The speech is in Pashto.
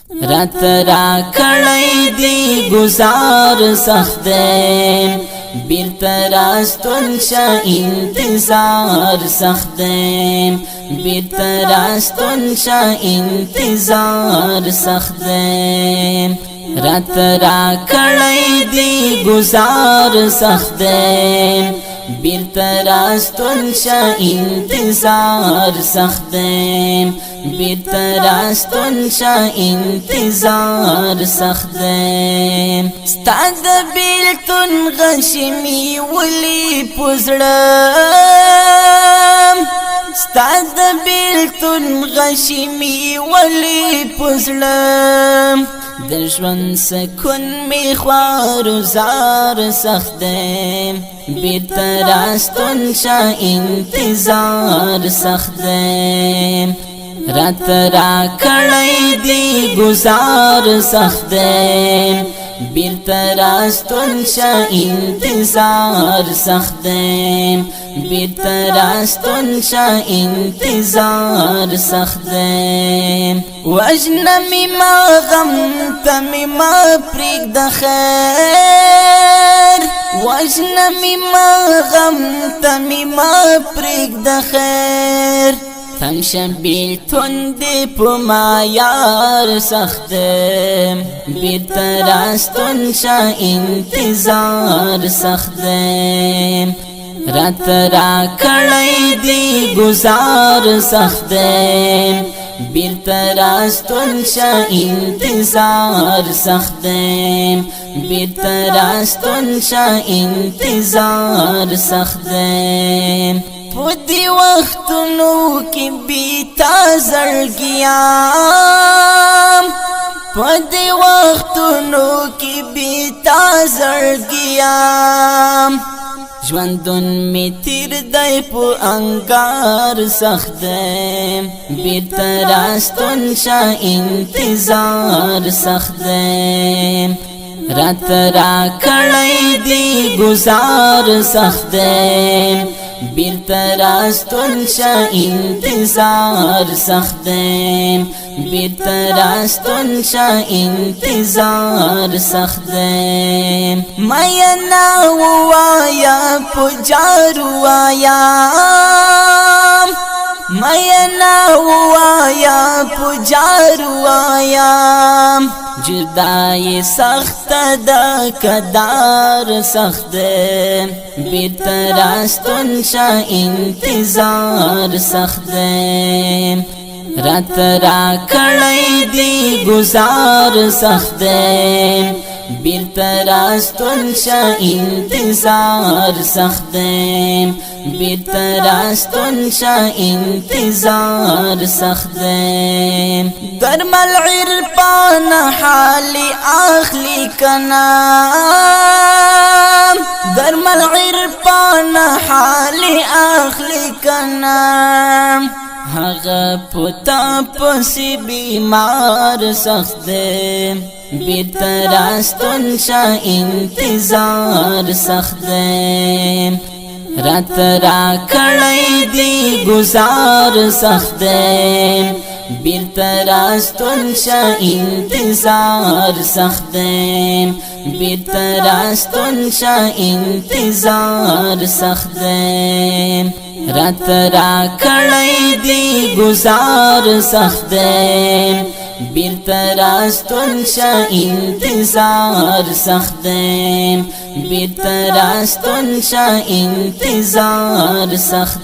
رات را کړی دی گزار سخت دی بیرته راستون شه انتظار سخت دی بیرته راستون شه انتظار سخت دی رات را کړی دی گزار سخت دی بیرته راستون شه انتظار سخت دی بیرته راستون شه انتظار سخت دی ستا د بیلتون غشي می ولی پزړم ستا د بیلتون غشي می ولی پزړم د ژوند سکون می خوار زار سخت دی بیرته راستون شه انتظار سخت دی رات را کړی دی گزار سخت دی بیرته راستون شه انتظار سخت دی بیرته راستون شه انتظار سخت دی وجنمی ما غم تمی ما پرېږده خیر وجنمی ما غم تمی ما پرېږده خیر تنگ شبیلتون دی پو ما یار سخت بیرته راستون شه انتظار سخت رات را کړی دی گزار سخت بیرته راستون شه انتظار سخت بیرته راستون شه انتظار سخت پدی وختونو کی بیتا زړګیام پدی وختونو کی بیتا زړګیام ژوندون می تیر دی په انګار سخت بیرته راستون شه انتظار سخت رات را کړی دی گزار سخت بیرته راستون شه انتظار سخت بیرته راستون شه انتظار سخت مینا وایا پجارو وایا مینا وایا پجارو وایا جدای سخت دا کدار سخت بیرته راستون شه انتظار سخت رات را کړی دی گزار سخت بیرته راستون شه انتظار سخت بیرته راستون شه انتظار سخت درمل عرفان حالی اخلی کنا درمل عرفان حالی اخلی کنا هغه پتا پسی بیمار سخت بیرته راستون شه انتظار سخت رات را کړی دی گزار سخت بیرته راستون شه انتظار سخت بیرته راستون شه انتظار سخت رات را کړی دی گزار سخت بیرته راستون شه انتظار سخت بیرته راستون شه انتظار سخت